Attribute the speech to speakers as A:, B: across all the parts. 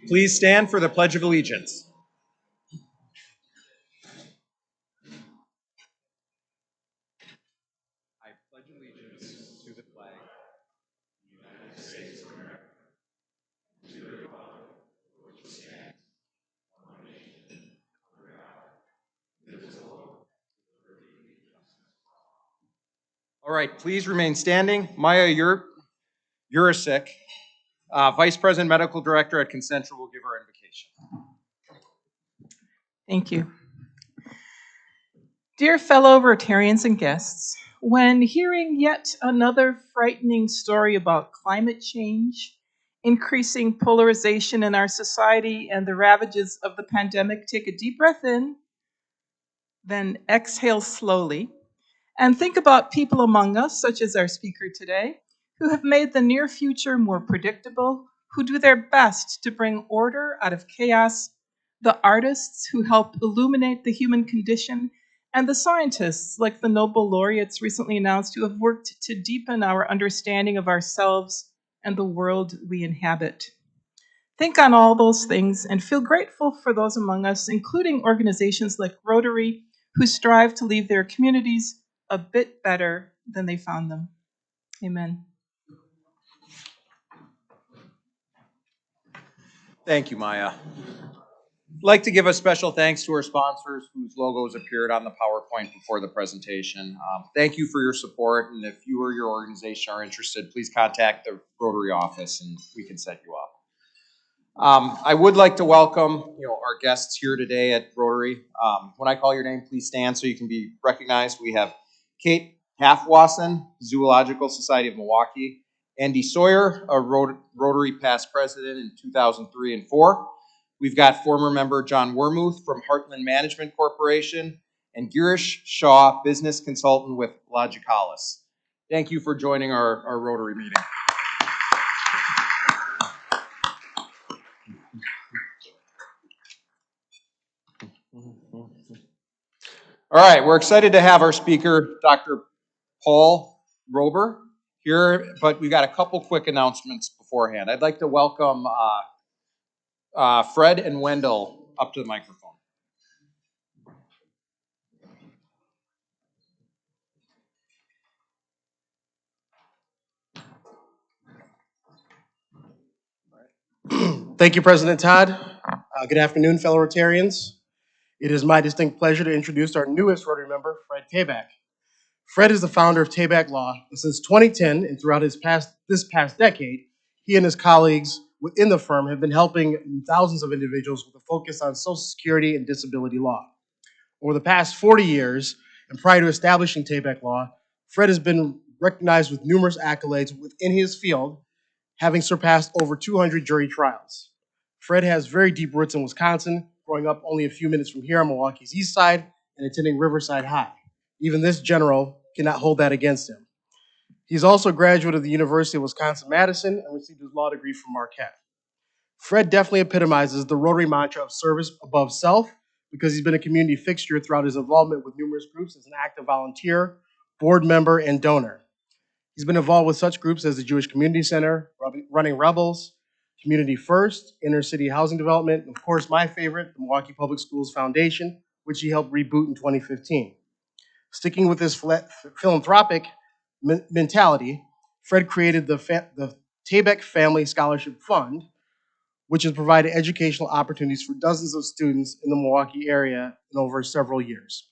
A: Please stand for the Pledge of Allegiance. I pledge allegiance to the flag of the United States of America, to the republic for which it stands, one nation, under God, indivisible, with liberty and justice for all. All right, please remain standing. Maya Urisic, Vice President Medical Director at Concentra, will give our invocation.
B: Thank you. Dear fellow Rotarians and guests, when hearing yet another frightening story about climate change, increasing polarization in our society, and the ravages of the pandemic, take a deep breath in, then exhale slowly, and think about people among us, such as our speaker today, who have made the near future more predictable, who do their best to bring order out of chaos, the artists who help illuminate the human condition, and the scientists, like the Nobel laureates recently announced, who have worked to deepen our understanding of ourselves and the world we inhabit. Think on all those things and feel grateful for those among us, including organizations like Rotary, who strive to leave their communities a bit better than they found them. Amen.
A: Thank you, Maya. I'd like to give a special thanks to our sponsors whose logos appeared on the PowerPoint before the presentation. Thank you for your support, and if you or your organization are interested, please contact the Rotary office and we can set you up. I would like to welcome our guests here today at Rotary. When I call your name, please stand so you can be recognized. We have Kate Halfwasson, Zoological Society of Milwaukee, Andy Sawyer, a Rotary past president in 2003 and 4. We've got former member John Wormuth from Heartland Management Corporation, and Girish Shaw, business consultant with Logicalis. Thank you for joining our Rotary meeting. All right, we're excited to have our speaker, Dr. Paul Roebber, here, but we've got a couple quick announcements beforehand. I'd like to welcome Fred and Wendell up to the microphone.
C: Thank you, President Todd. Good afternoon, fellow Rotarians. It is my distinct pleasure to introduce our newest Rotary member, Fred Tabak. Fred is the founder of Tabak Law, and since 2010 and throughout this past decade, he and his colleagues within the firm have been helping thousands of individuals with a focus on Social Security and disability law. Over the past 40 years, and prior to establishing Tabak Law, Fred has been recognized with numerous accolades within his field, having surpassed over 200 jury trials. Fred has very deep roots in Wisconsin, growing up only a few minutes from here on Milwaukee's east side and attending Riverside High. Even this general cannot hold that against him. He's also a graduate of the University of Wisconsin-Madison and received his law degree from Marquette. Fred definitely epitomizes the Rotary mantra of service above self because he's been a community fixture throughout his involvement with numerous groups as an active volunteer, board member, and donor. He's been involved with such groups as the Jewish Community Center, Running Rebels, Community First, Inner City Housing Development, and of course my favorite, the Milwaukee Public Schools Foundation, which he helped reboot in 2015. Sticking with this philanthropic mentality, Fred created the Tabak Family Scholarship Fund, which has provided educational opportunities for dozens of students in the Milwaukee area in over several years.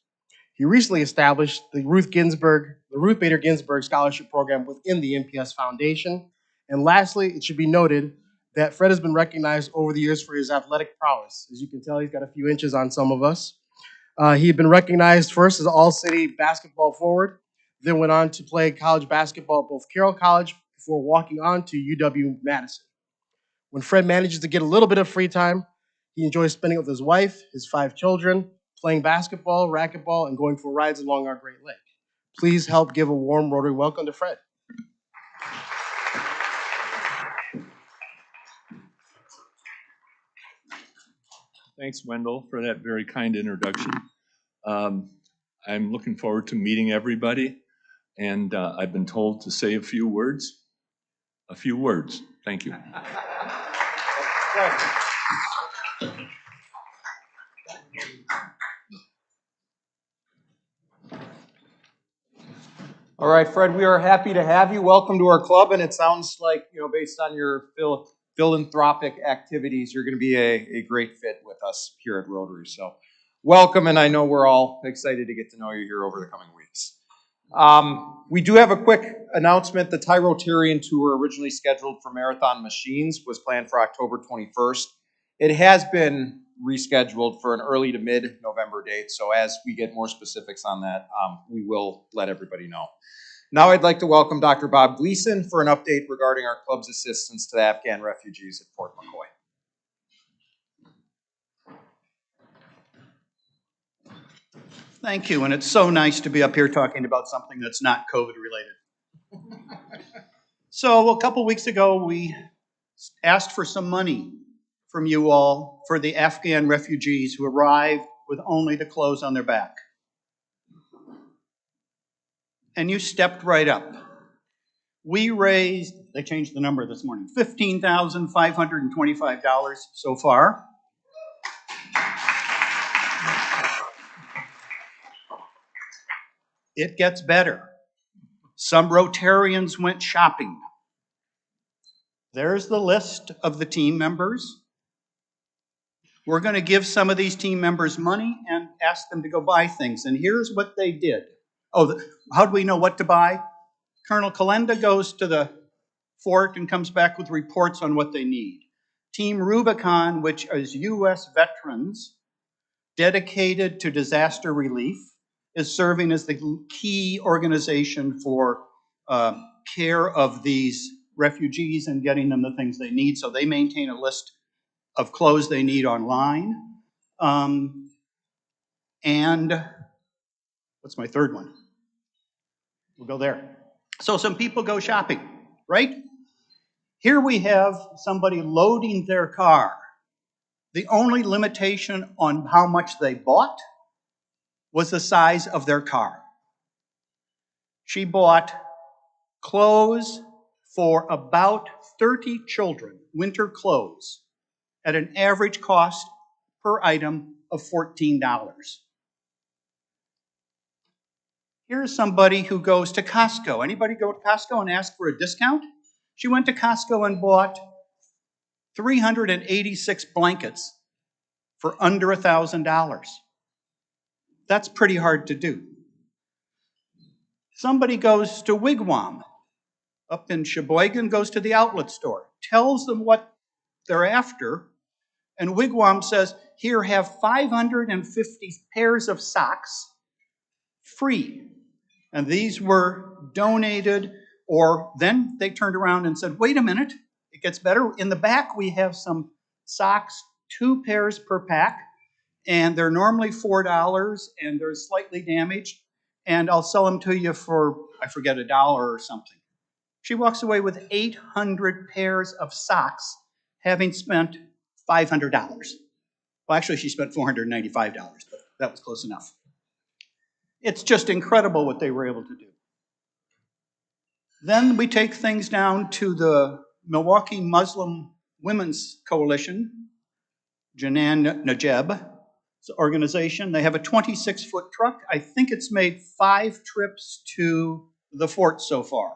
C: He recently established the Ruth Bader Ginsburg Scholarship Program within the NPS Foundation. And lastly, it should be noted that Fred has been recognized over the years for his athletic prowess. As you can tell, he's got a few inches on some of us. He had been recognized first as an all-city basketball forward, then went on to play college basketball at both Carroll College before walking on to UWM-Madison. When Fred manages to get a little bit of free time, he enjoys spending it with his wife, his 5 children, playing basketball, racquetball, and going for rides along our Great Lake. Please help give a warm Rotary welcome to Fred.
D: Thanks, Wendell, for that very kind introduction. I'm looking forward to meeting everybody, and I've been told to say a few words. A few words. Thank you.
A: All right, Fred, we are happy to have you. Welcome to our club, and it sounds like, based on your philanthropic activities, you're going to be a great fit with us here at Rotary. So welcome, and I know we're all excited to get to know you here over the coming weeks. We do have a quick announcement. The Thai Rotarian Tour, originally scheduled for Marathon Machines, was planned for October 21st. It has been rescheduled for an early to mid-November date, so as we get more specifics on that, we will let everybody know. Now I'd like to welcome Dr. Bob Gleason for an update regarding our club's assistance to the Afghan refugees at Fort McCoy.
E: Thank you, and it's so nice to be up here talking about something that's not COVID related. So a couple weeks ago, we asked for some money from you all for the Afghan refugees who arrived with only the clothes on their back. And you stepped right up. We raised, they changed the number this morning, $15,525 so far. It gets better. Some Rotarians went shopping. There's the list of the team members. We're going to give some of these team members money and ask them to go buy things. And here's what they did. Oh, how do we know what to buy? Colonel Kalenda goes to the fort and comes back with reports on what they need. Team Rubicon, which is U.S. veterans dedicated to disaster relief, is serving as the key organization for care of these refugees and getting them the things they need. So they maintain a list of clothes they need online. And what's my third one? We'll go there. So some people go shopping, right? Here we have somebody loading their car. The only limitation on how much they bought was the size of their car. She bought clothes for about 30 children, winter clothes, at an average cost per item of $14. Here's somebody who goes to Costco. Anybody go to Costco and ask for a discount? She went to Costco and bought 386 blankets for under $1,000. That's pretty hard to do. Somebody goes to Wigwam up in Sheboygan, goes to the outlet store, tells them what they're after, and Wigwam says, here, have 550 pairs of socks free. And these were donated, or then they turned around and said, wait a minute, it gets better. In the back, we have some socks, 2 pairs per pack, and they're normally $4, and they're slightly damaged, and I'll sell them to you for, I forget, $1 or something. She walks away with 800 pairs of socks, having spent $500. Well, actually, she spent $495, but that was close enough. It's just incredible what they were able to do. Then we take things down to the Milwaukee Muslim Women's Coalition, Janan Najeb organization. They have a 26-foot truck. I think it's made 5 trips to the fort so far.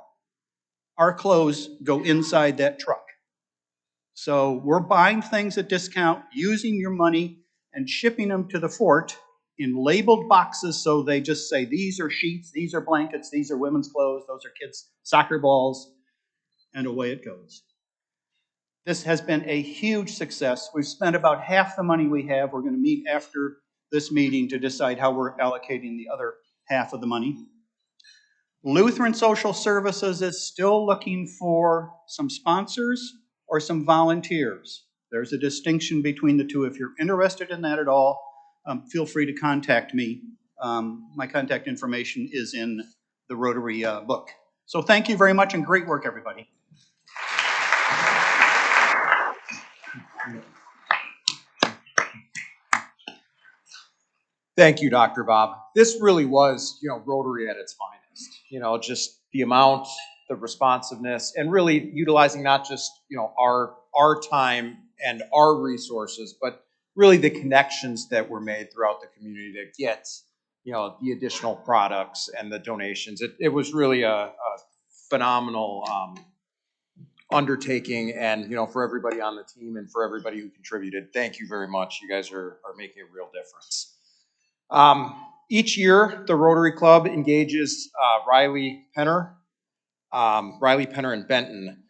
E: Our clothes go inside that truck. So we're buying things at discount, using your money, and shipping them to the fort in labeled boxes, so they just say, these are sheets, these are blankets, these are women's clothes, those are kids' soccer balls, and away it goes. This has been a huge success. We've spent about half the money we have. We're going to meet after this meeting to decide how we're allocating the other half of the money. Lutheran Social Services is still looking for some sponsors or some volunteers. There's a distinction between the two. If you're interested in that at all, feel free to contact me. My contact information is in the Rotary book. So thank you very much, and great work, everybody.
A: Thank you, Dr. Bob. This really was, Rotary at its finest. Just the amount, the responsiveness, and really utilizing not just, our time and our resources, but really the connections that were made throughout the community to get the additional products and the donations. It was really a phenomenal undertaking, and for everybody on the team and for everybody who contributed, thank you very much. You guys are making a real difference. Each year, the Rotary Club engages Riley Penner and Benton,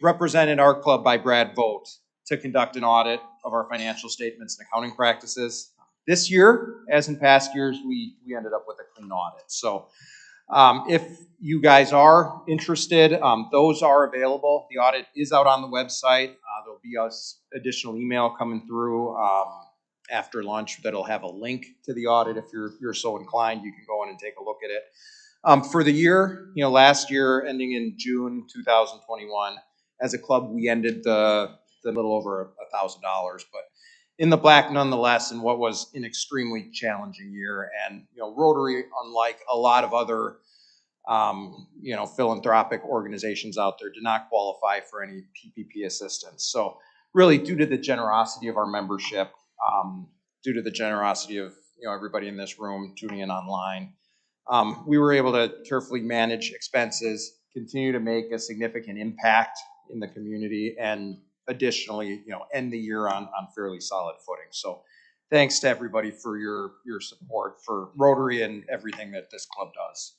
A: represented our club by Brad Vogt, to conduct an audit of our financial statements and accounting practices. This year, as in past years, we ended up with a clean audit. So if you guys are interested, those are available. The audit is out on the website. There'll be additional email coming through after lunch that'll have a link to the audit. If you're so inclined, you can go in and take a look at it. For the year, last year ending in June 2021, as a club, we ended the little over $1,000, but in the black nonetheless, in what was an extremely challenging year. And Rotary, unlike a lot of other philanthropic organizations out there, did not qualify for any PPP assistance. So really, due to the generosity of our membership, due to the generosity of everybody in this room tuning in online, we were able to carefully manage expenses, continue to make a significant impact in the community, and additionally, end the year on fairly solid footing. So thanks to everybody for your support for Rotary and everything that this club does.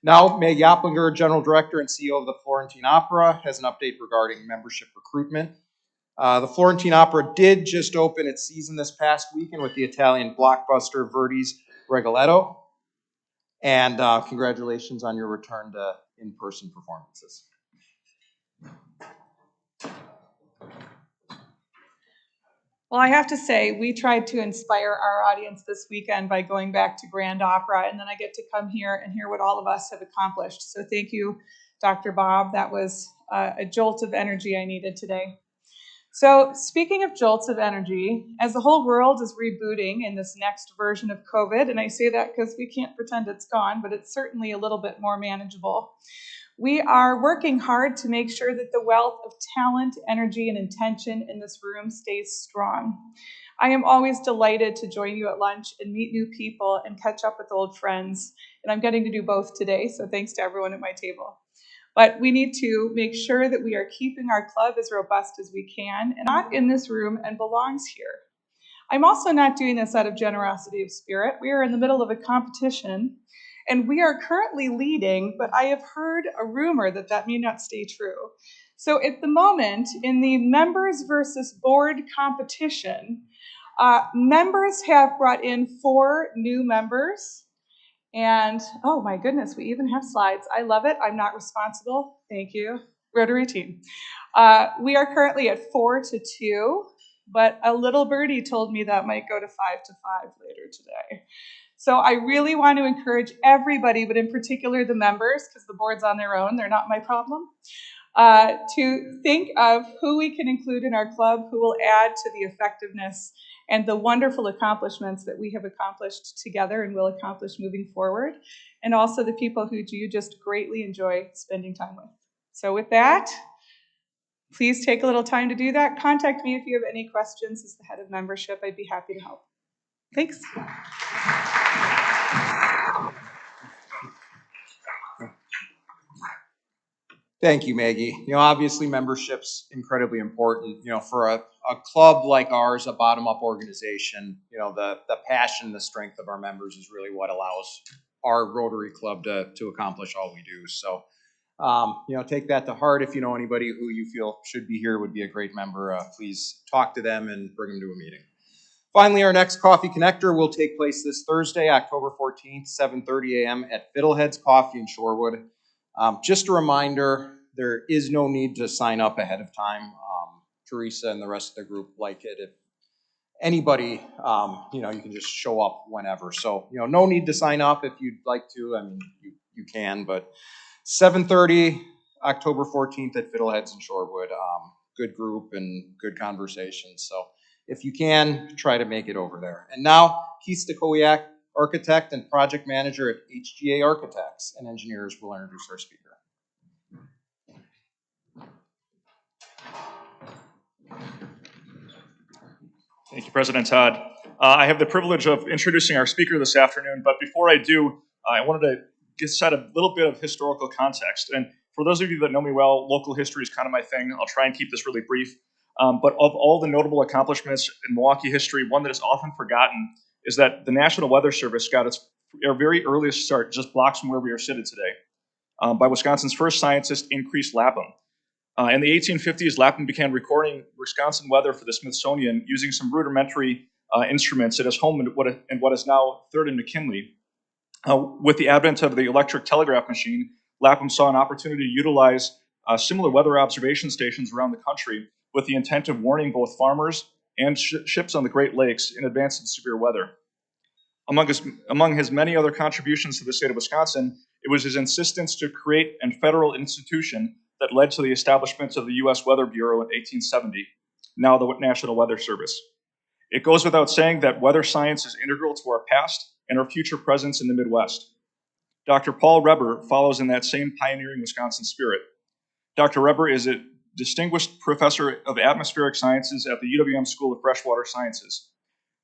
A: Now, Meg Yapplinger, General Director and CEO of the Florentine Opera, has an update regarding membership recruitment. The Florentine Opera did just open its season this past weekend with the Italian blockbuster Verdi's Rigoletto. And congratulations on your return to in-person performances.
F: Well, I have to say, we tried to inspire our audience this weekend by going back to Grand Opera, and then I get to come here and hear what all of us have accomplished. So thank you, Dr. Bob. That was a jolt of energy I needed today. So speaking of jolts of energy, as the whole world is rebooting in this next version of COVID, and I say that because we can't pretend it's gone, but it's certainly a little bit more manageable, we are working hard to make sure that the wealth of talent, energy, and intention in this room stays strong. I am always delighted to join you at lunch and meet new people and catch up with old friends, and I'm getting to do both today, so thanks to everyone at my table. But we need to make sure that we are keeping our club as robust as we can, and not in this room and belongs here. I'm also not doing this out of generosity of spirit. We are in the middle of a competition, and we are currently leading, but I have heard a rumor that may not stay true. So at the moment, in the members versus board competition, members have brought in 4 new members. And, oh my goodness, we even have slides. I love it. I'm not responsible. Thank you, Rotary team. We are currently at 4-2, but a little birdie told me that might go to 5-5 later today. So I really want to encourage everybody, but in particular the members, because the board's on their own, they're not my problem, to think of who we can include in our club, who will add to the effectiveness and the wonderful accomplishments that we have accomplished together and will accomplish moving forward, and also the people who you just greatly enjoy spending time with. So with that, please take a little time to do that. Contact me if you have any questions as the head of membership. I'd be happy to help. Thanks.
A: Thank you, Maggie. Obviously membership's incredibly important. For a club like ours, a bottom-up organization, the passion, the strength of our members is really what allows our Rotary Club to accomplish all we do. So, take that to heart. If you know anybody who you feel should be here, would be a great member, please talk to them and bring them to a meeting. Finally, our next Coffee Connector will take place this Thursday, October 14th, 7:30 a.m. at Fiddlehead's Coffee in Shorewood. Just a reminder, there is no need to sign up ahead of time. Teresa and the rest of the group like it. If anybody, you can just show up whenever. So, no need to sign up if you'd like to. I mean, you can, but 7:30, October 14th at Fiddleheads in Shorewood. Good group and good conversation. So if you can, try to make it over there. And now, Keith Stakowiak, architect and project manager at HGA Architects and Engineers, will introduce our speaker.
G: Thank you, President Todd. I have the privilege of introducing our speaker this afternoon, but before I do, I wanted to set a little bit of historical context. And for those of you that know me well, local history is kind of my thing. I'll try and keep this really brief. But of all the notable accomplishments in Milwaukee history, one that is often forgotten is that the National Weather Service got its very earliest start just blocks from where we are seated today by Wisconsin's first scientist, Increase Lapham. In the 1850s, Lapham began recording Wisconsin weather for the Smithsonian using some rudimentary instruments at his home in what is now 3rd and McKinley. With the advent of the electric telegraph machine, Lapham saw an opportunity to utilize similar weather observation stations around the country with the intent of warning both farmers and ships on the Great Lakes in advance of severe weather. Among his many other contributions to the state of Wisconsin, it was his insistence to create a federal institution that led to the establishment of the U.S. Weather Bureau in 1870, now the National Weather Service. It goes without saying that weather science is integral to our past and our future presence in the Midwest. Dr. Paul Roebber follows in that same pioneering Wisconsin spirit. Dr. Roebber is a distinguished professor of atmospheric sciences at the UWM School of Freshwater Sciences.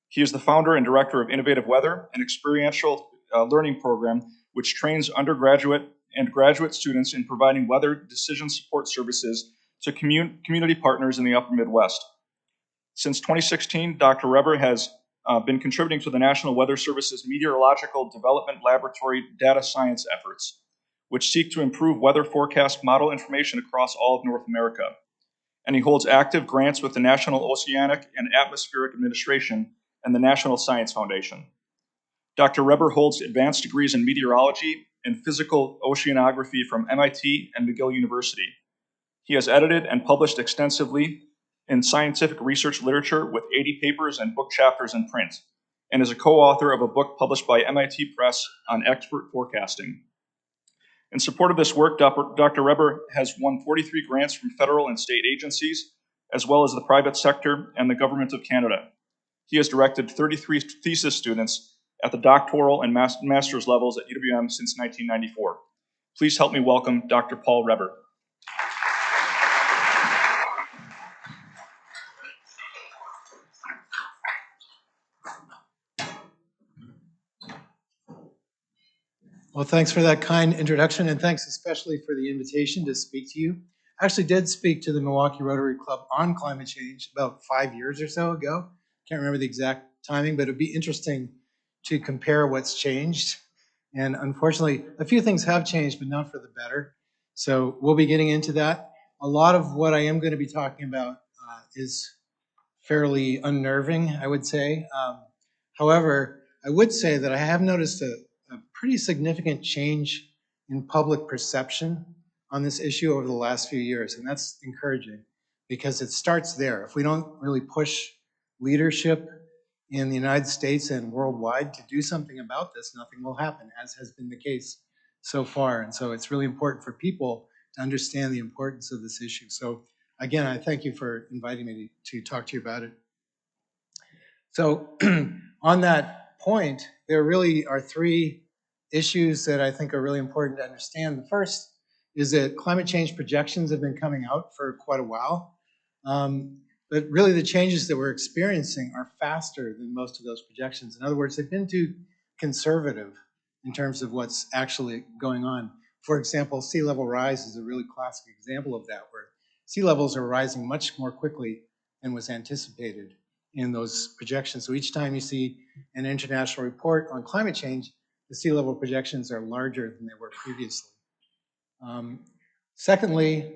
G: He is the founder and director of Innovative Weather, an experiential learning program which trains undergraduate and graduate students in providing weather decision support services to community partners in the upper Midwest. Since 2016, Dr. Roebber has been contributing to the National Weather Service's Meteorological Development Laboratory data science efforts, which seek to improve weather forecast model information across all of North America. And he holds active grants with the National Oceanic and Atmospheric Administration and the National Science Foundation. Dr. Roebber holds advanced degrees in meteorology and physical oceanography from MIT and McGill University. He has edited and published extensively in scientific research literature with 80 papers and book chapters in print, and is a co-author of a book published by MIT Press on expert forecasting. In support of this work, Dr. Roebber has won 43 grants from federal and state agencies, as well as the private sector and the Government of Canada. He has directed 33 thesis students at the doctoral and master's levels at UWM since 1994. Please help me welcome Dr. Paul Roebber.
H: Well, thanks for that kind introduction, and thanks especially for the invitation to speak to you. I actually did speak to the Milwaukee Rotary Club on climate change about 5 years or so ago. Can't remember the exact timing, but it'd be interesting to compare what's changed. And unfortunately, a few things have changed, but not for the better. So we'll be getting into that. A lot of what I am going to be talking about is fairly unnerving, I would say. However, I would say that I have noticed a pretty significant change in public perception on this issue over the last few years, and that's encouraging because it starts there. If we don't really push leadership in the United States and worldwide to do something about this, nothing will happen, as has been the case so far. And so it's really important for people to understand the importance of this issue. So again, I thank you for inviting me to talk to you about it. So on that point, there really are three issues that I think are really important to understand. The first is that climate change projections have been coming out for quite a while. But really the changes that we're experiencing are faster than most of those projections. In other words, they've been too conservative in terms of what's actually going on. For example, sea level rise is a really classic example of that, where sea levels are rising much more quickly than was anticipated in those projections. So each time you see an international report on climate change, the sea level projections are larger than they were previously. Secondly,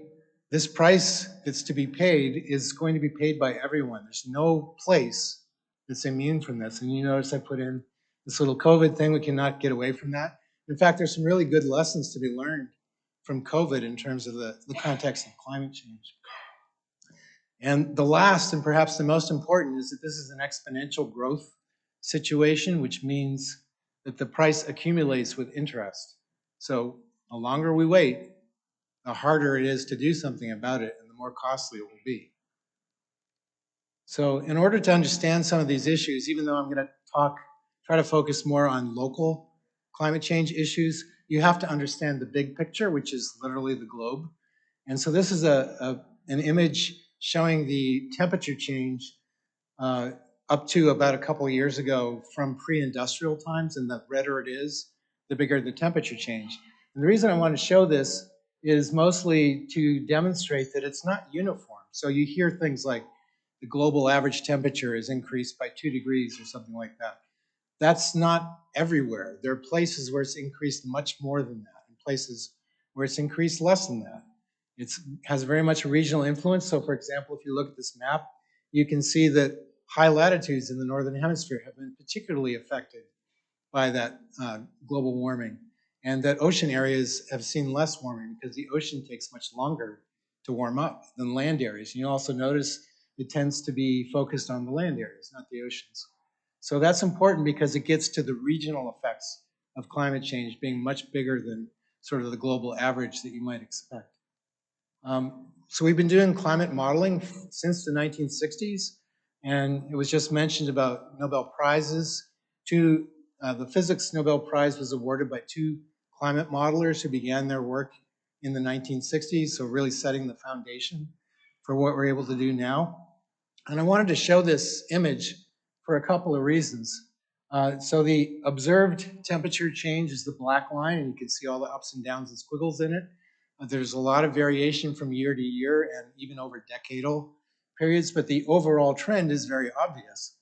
H: this price that's to be paid is going to be paid by everyone. There's no place that's immune from this. And you notice I put in this little COVID thing. We cannot get away from that. In fact, there's some really good lessons to be learned from COVID in terms of the context of climate change. And the last, and perhaps the most important, is that this is an exponential growth situation, which means that the price accumulates with interest. So the longer we wait, the harder it is to do something about it, and the more costly it will be. So in order to understand some of these issues, even though I'm going to try to focus more on local climate change issues, you have to understand the big picture, which is literally the globe. And so this is an image showing the temperature change up to about a couple of years ago from pre-industrial times, and the redder it is, the bigger the temperature change. And the reason I want to show this is mostly to demonstrate that it's not uniform. So you hear things like the global average temperature is increased by 2 degrees or something like that. That's not everywhere. There are places where it's increased much more than that, and places where it's increased less than that. It has very much a regional influence. So for example, if you look at this map, you can see that high latitudes in the northern hemisphere have been particularly affected by that global warming, and that ocean areas have seen less warming because the ocean takes much longer to warm up than land areas. And you also notice it tends to be focused on the land areas, not the oceans. So that's important because it gets to the regional effects of climate change being much bigger than sort of the global average that you might expect. So we've been doing climate modeling since the 1960s, and it was just mentioned about Nobel Prizes. The physics Nobel Prize was awarded by 2 climate modelers who began their work in the 1960s, so really setting the foundation for what we're able to do now. And I wanted to show this image for a couple of reasons. So the observed temperature change is the black line, and you can see all the ups and downs and squiggles in it. There's a lot of variation from year to year and even over decadal periods, but the overall trend is very obvious.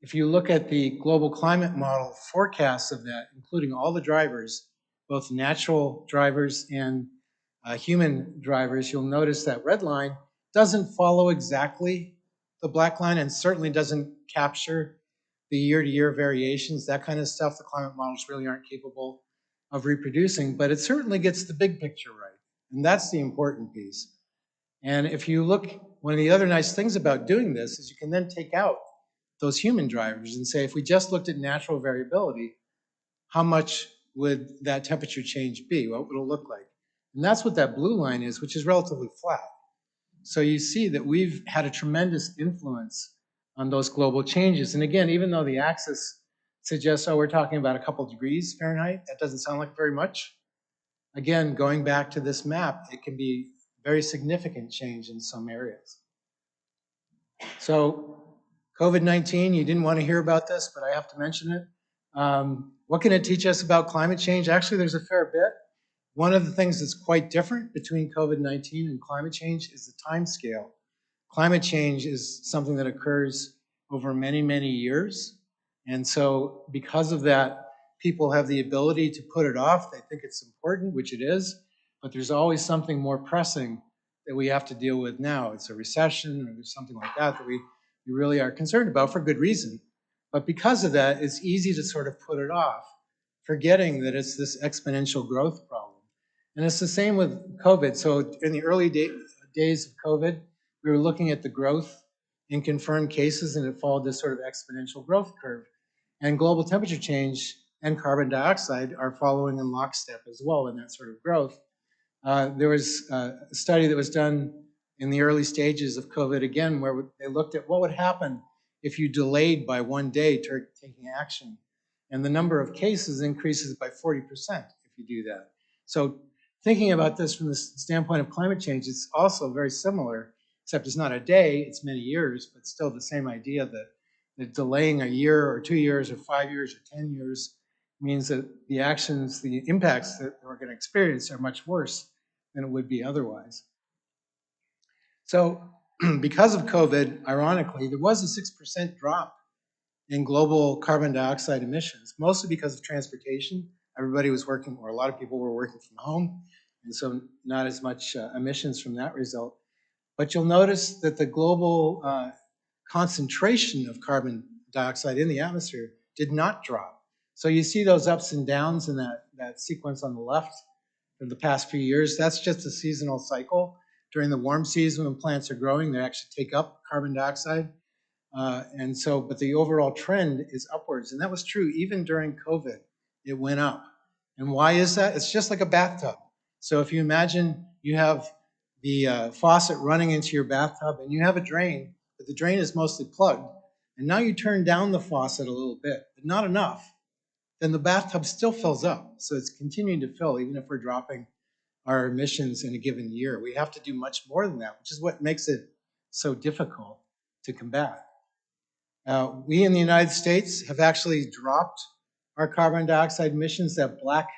H: If you look at the global climate model forecasts of that, including all the drivers, both natural drivers and human drivers, you'll notice that red line doesn't follow exactly the black line and certainly doesn't capture the year-to-year variations. That kind of stuff the climate models really aren't capable of reproducing, but it certainly gets the big picture right. And that's the important piece. And if you look, one of the other nice things about doing this is you can then take out those human drivers and say, if we just looked at natural variability, how much would that temperature change be? What would it look like? And that's what that blue line is, which is relatively flat. So you see that we've had a tremendous influence on those global changes. And again, even though the axis suggests, oh, we're talking about a couple degrees Fahrenheit, that doesn't sound like very much. Again, going back to this map, it can be very significant change in some areas. So COVID-19, you didn't want to hear about this, but I have to mention it. What can it teach us about climate change? Actually, there's a fair bit. One of the things that's quite different between COVID-19 and climate change is the time scale. Climate change is something that occurs over many, many years. And so because of that, people have the ability to put it off. They think it's important, which it is, but there's always something more pressing that we have to deal with now. It's a recession or there's something like that that we really are concerned about for good reason. But because of that, it's easy to sort of put it off, forgetting that it's this exponential growth problem. And it's the same with COVID. So in the early days of COVID, we were looking at the growth in confirmed cases, and it followed this sort of exponential growth curve. And global temperature change and carbon dioxide are following in lockstep as well in that sort of growth. There was a study that was done in the early stages of COVID again, where they looked at what would happen if you delayed by 1 day taking action. And the number of cases increases by 40% if you do that. So thinking about this from the standpoint of climate change, it's also very similar, except it's not a day, it's many years, but still the same idea that delaying a year or 2 years or 5 years or 10 years means that the actions, the impacts that we're going to experience are much worse than it would be otherwise. So because of COVID, ironically, there was a 6% drop in global carbon dioxide emissions, mostly because of transportation. Everybody was working, or a lot of people were working from home, and so not as much emissions from that result. But you'll notice that the global concentration of carbon dioxide in the atmosphere did not drop. So you see those ups and downs in that sequence on the left for the past few years. That's just a seasonal cycle. During the warm season, when plants are growing, they actually take up carbon dioxide. But the overall trend is upwards. And that was true even during COVID. It went up. And why is that? It's just like a bathtub. So if you imagine you have the faucet running into your bathtub and you have a drain, but the drain is mostly plugged, and now you turn down the faucet a little bit, but not enough, then the bathtub still fills up. So it's continuing to fill even if we're dropping our emissions in a given year. We have to do much more than that, which is what makes it so difficult to combat. We in the United States have actually dropped our carbon dioxide emissions. That black,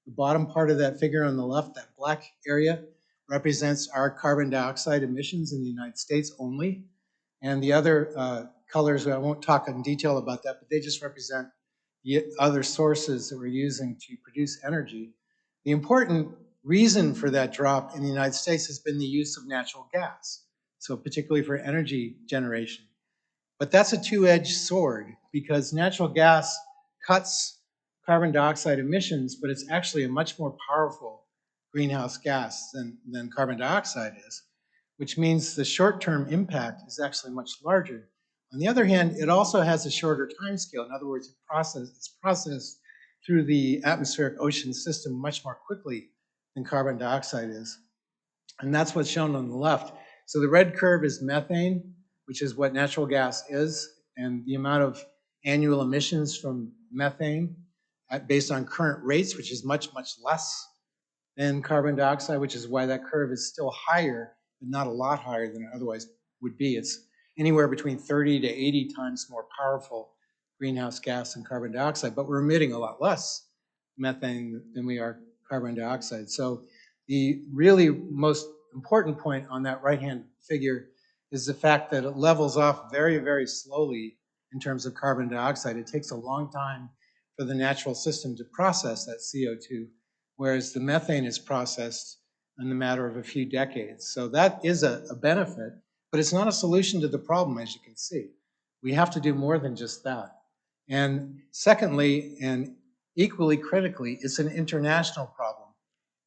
H: the bottom part of that figure on the left, that black area represents our carbon dioxide emissions in the United States only. And the other colors, I won't talk in detail about that, but they just represent the other sources that we're using to produce energy. The important reason for that drop in the United States has been the use of natural gas, so particularly for energy generation. But that's a two-edged sword because natural gas cuts carbon dioxide emissions, but it's actually a much more powerful greenhouse gas than carbon dioxide is, which means the short-term impact is actually much larger. On the other hand, it also has a shorter time scale. In other words, it's processed through the atmospheric ocean system much more quickly than carbon dioxide is. And that's what's shown on the left. So the red curve is methane, which is what natural gas is, and the amount of annual emissions from methane based on current rates, which is much, much less than carbon dioxide, which is why that curve is still higher, but not a lot higher than it otherwise would be. It's anywhere between 30 to 80 times more powerful greenhouse gas than carbon dioxide, but we're emitting a lot less methane than we are carbon dioxide. So the really most important point on that right-hand figure is the fact that it levels off very, very slowly in terms of carbon dioxide. It takes a long time for the natural system to process that CO2, whereas the methane is processed in the matter of a few decades. So that is a benefit, but it's not a solution to the problem, as you can see. We have to do more than just that. And secondly, and equally critically, it's an international problem.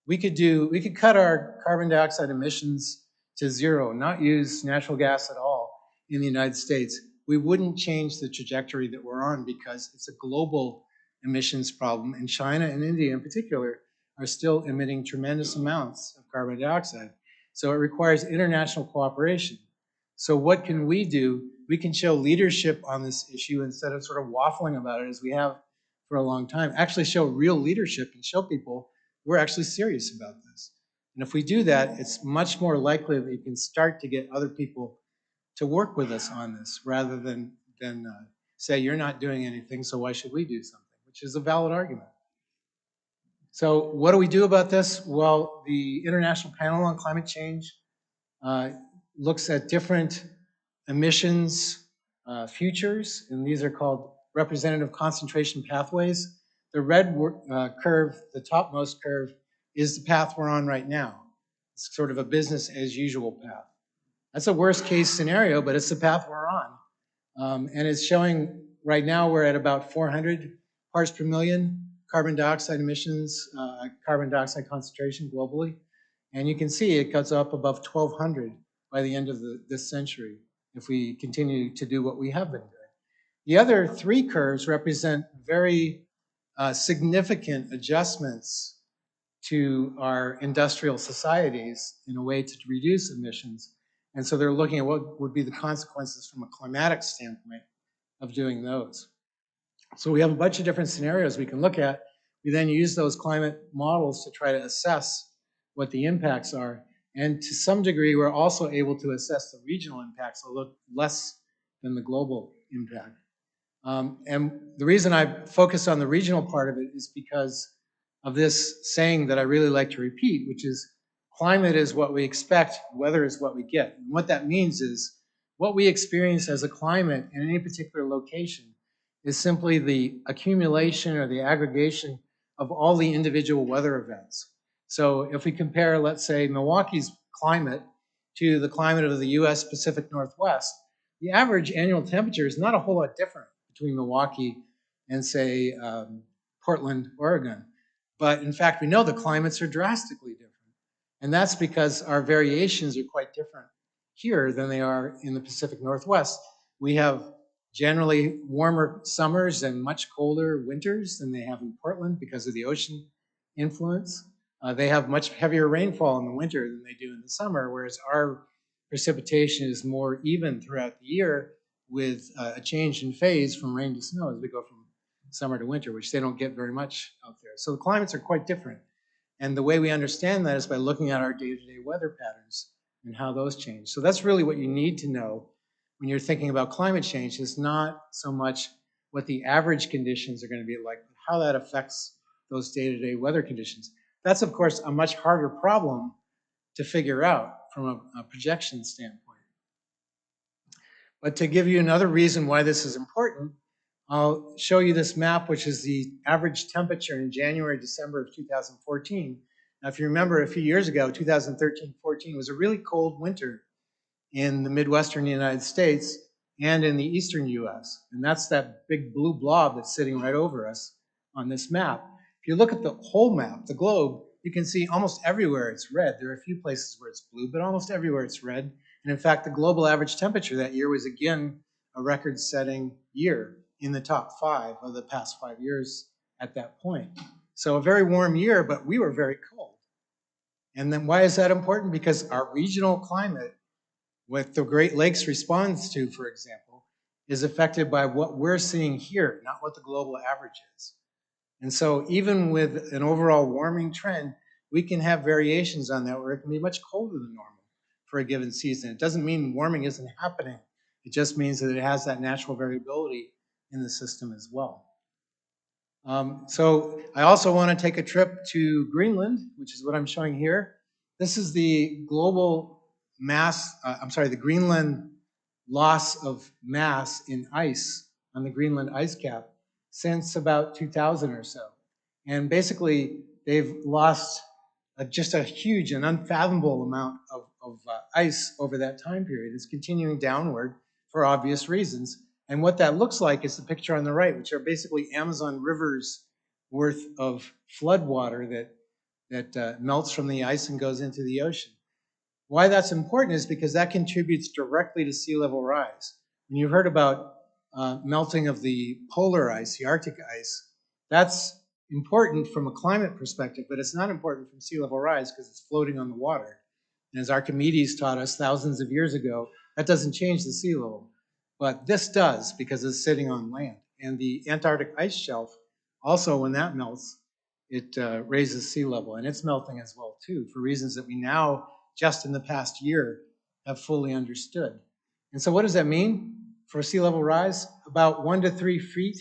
H: We could cut our carbon dioxide emissions to zero, not use natural gas at all in the United States. We wouldn't change the trajectory that we're on because it's a global emissions problem, and China and India in particular are still emitting tremendous amounts of carbon dioxide. So it requires international cooperation. So what can we do? We can show leadership on this issue instead of sort of waffling about it as we have for a long time. Actually show real leadership and show people we're actually serious about this. And if we do that, it's much more likely that we can start to get other people to work with us on this rather than say, you're not doing anything, so why should we do something? Which is a valid argument. So what do we do about this? Well, the International Panel on Climate Change looks at different emissions futures, and these are called representative concentration pathways. The red curve, the topmost curve, is the path we're on right now. It's sort of a business as usual path. That's a worst case scenario, but it's the path we're on. And it's showing right now we're at about 400 parts per million carbon dioxide emissions, carbon dioxide concentration globally. And you can see it goes up above 1,200 by the end of this century if we continue to do what we have been doing. The other three curves represent very significant adjustments to our industrial societies in a way to reduce emissions. And so they're looking at what would be the consequences from a climatic standpoint of doing those. So we have a bunch of different scenarios we can look at. We then use those climate models to try to assess what the impacts are. And to some degree, we're also able to assess the regional impacts a little less than the global impact. And the reason I focus on the regional part of it is because of this saying that I really like to repeat, which is climate is what we expect, weather is what we get. And what that means is what we experience as a climate in any particular location is simply the accumulation or the aggregation of all the individual weather events. So if we compare, let's say, Milwaukee's climate to the climate of the US Pacific Northwest, the average annual temperature is not a whole lot different between Milwaukee and, say, Portland, Oregon. But in fact, we know the climates are drastically different. And that's because our variations are quite different here than they are in the Pacific Northwest. We have generally warmer summers and much colder winters than they have in Portland because of the ocean influence. They have much heavier rainfall in the winter than they do in the summer, whereas our precipitation is more even throughout the year with a change in phase from rain to snow as we go from summer to winter, which they don't get very much out there. So the climates are quite different. And the way we understand that is by looking at our day-to-day weather patterns and how those change. So that's really what you need to know when you're thinking about climate change is not so much what the average conditions are going to be like, but how that affects those day-to-day weather conditions. That's, of course, a much harder problem to figure out from a projection standpoint. But to give you another reason why this is important, I'll show you this map, which is the average temperature in January, December of 2014. Now, if you remember a few years ago, 2013-14 was a really cold winter in the Midwestern United States and in the Eastern US. And that's that big blue blob that's sitting right over us on this map. If you look at the whole map, the globe, you can see almost everywhere it's red. There are a few places where it's blue, but almost everywhere it's red. And in fact, the global average temperature that year was again a record-setting year in the top 5 of the past 5 years at that point. So a very warm year, but we were very cold. And then why is that important? Because our regional climate, what the Great Lakes responds to, for example, is affected by what we're seeing here, not what the global average is. And so even with an overall warming trend, we can have variations on that where it can be much colder than normal for a given season. It doesn't mean warming isn't happening. It just means that it has that natural variability in the system as well. So I also want to take a trip to Greenland, which is what I'm showing here. This is the global mass, the Greenland loss of mass in ice on the Greenland ice cap since about 2000 or so. And basically, they've lost just a huge and unfathomable amount of ice over that time period. It's continuing downward for obvious reasons. And what that looks like is the picture on the right, which are basically Amazon rivers worth of flood water that melts from the ice and goes into the ocean. Why that's important is because that contributes directly to sea level rise. When you've heard about melting of the polar ice, the Arctic ice, that's important from a climate perspective, but it's not important from sea level rise because it's floating on the water. And as Archimedes taught us thousands of years ago, that doesn't change the sea level. But this does because it's sitting on land. And the Antarctic ice shelf, also when that melts, it raises sea level. And it's melting as well too, for reasons that we now, just in the past year, have fully understood. And so what does that mean for sea level rise? About 1 to 3 feet